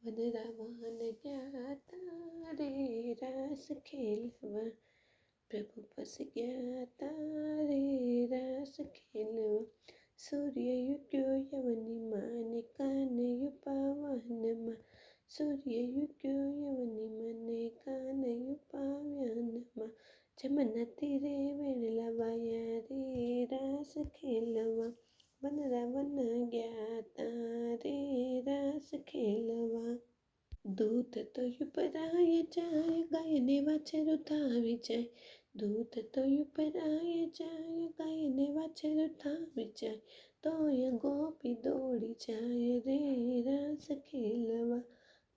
વનરાવન ગયા તારે રાસ ખેલવા, પ્રભુ પસ ગયા તારે રાસ ખેલવા. સૂર્ય યુગ્યો યવનીમાં ને કાનૈયું પાવનમાં, સૂર્ય યુગ્યો યવનીમાં ને કાનૈયું પાવનમાં. જમના તીરે વેણલા વાયા રે રાસ ખેલવા, વનરાવન ગયા તારે રાસ ખેલવા. દૂધ તો યુપરાય જાય, ગાયને વાછરું થાવી જાય, દૂધ તો યુપરાય જાય, ગાયને વાછરું થાવી જાય. તોય ગોપી દોડી જાય રે રાસ ખેલવા,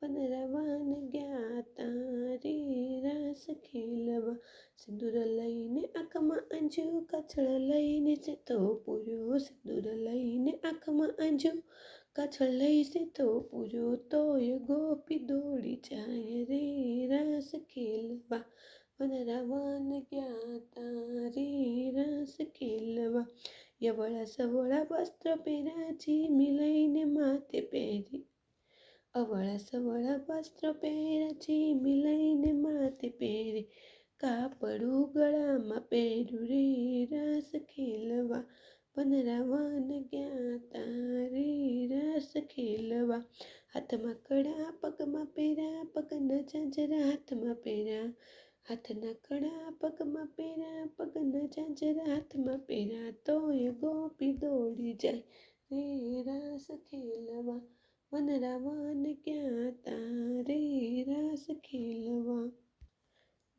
વનરાવન ગયા તારે રાસ ખેલવા. સિંદૂર લઈને આંખમાં આંજુ, કાછળ લઈને સેતો પૂર્યો, સિંદૂર લઈને આંખમાં આંજુ, કાછળ લઈ સેતો પૂર્યો. તોય ગોપી દોડી જાય રે રાસ ખેલવા, વનરાવન ગયા તારે રાસ ખેલવા. યવળા સવળા વસ્ત્ર પહેર્યા, ચીમી લઈને માથે પહેરી, અવળા સવળા વસ્ત્ર પહેર્યા, ચીમી લઈને માથે પહેરી. કાપડું ગળામાં પહેર્યું રે રાસ ખેલવા, વનરાવન ગયા તારે રાસ ખેલવા. હાથમાં કડા પગમાં પહેર્યા, પગના ઝાંઝરા હાથમાં પહેર્યા, હાથના કડા પગમાં પહેર્યા, પગના ઝાંઝરા હાથમાં પહેર્યા. તોય ગોપી દોડી જાય રે રાસ ખેલવા, વનરાવન ગયા તારે રાસ ખેલવા.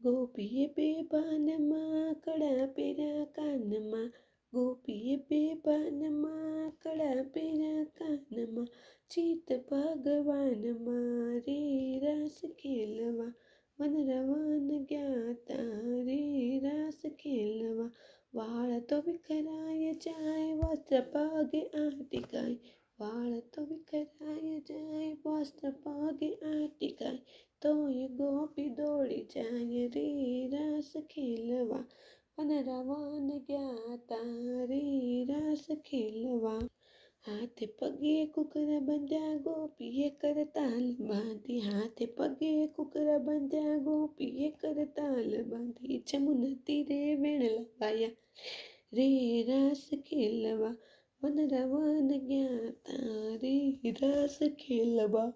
ગોપીએ બે બાનમાં કડા પહેર્યા કાનમાં, ગોપીએ બે બાનમાં કડા પહેર્યા કાનમાં. ચિત્ત ભગવાનમાં રે રાસ ખેલવા, વનરાવન ગયા તારે રાસ ખેલવા. વાળ તો વિખરાય જાય, વસ્ત્ર પગે આંટીકાય, વાળ તો વિખરાય જાય, વસ્ત્ર પગે આંટીકાય. તોય ગોપી દોડી જાય રે રાસ ખેલવા, વનરાવન ગયા તારે રાસ ખેલવા. હાથે પગે કુકરા બાંધ્યા, ગોપીએ કરતાલ બાંધી, હાથે પગે કુકરા બાંધ્યા, ગોપીએ કરતાલ બાંધી. જમુના તીરે વેણલા વાયા રે રાસ ખેલવા, વનરાવન ગયા તારે રાસ ખેલવા.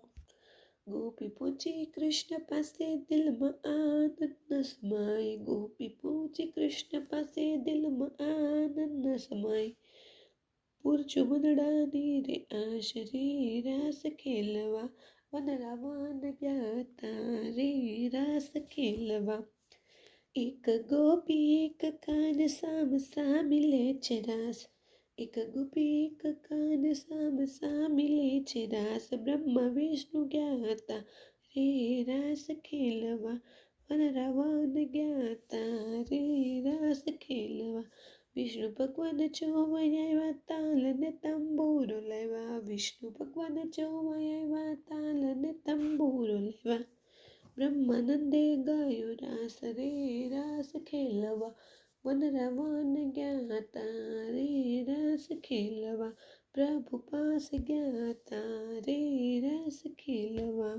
ગોપી પૂછી કૃષ્ણ પાસે, દિલમાં આનંદ સમાય, ગોપી પૂછી કૃષ્ણ પાસે, દિલમાં આનંદ સમાય. પૂરજો મનડાની રે આશ રે રાસ ખેલવા, વનરાવન ગયા તારે રાસ ખેલવા. એક ગોપી એક કાન સામ સામી લે છે રાસ, એક ગોપી એક કાન સામ સામી લે છે રાસ. બ્રહ્મા વિષ્ણુ ગયા તા રે રાસ ખેલવા, વનરાવન ગયા તારે રાસ ખેલવા. વિષ્ણુ ભગવાન જોવા આવ્યા, તાલ ને તંબુરો લેવા, વિષ્ણુ ભગવાન જોવા આવ્યા, તાલ ને તંબુરો લેવા. બ્રહ્માનંદે ગાયો રાસ રે રાસ ખેલવા, વનરાવન ગયા તારે રાસ ખેલવા. પ્રભુ પાસે ગયા તારે રાસ ખેલવા.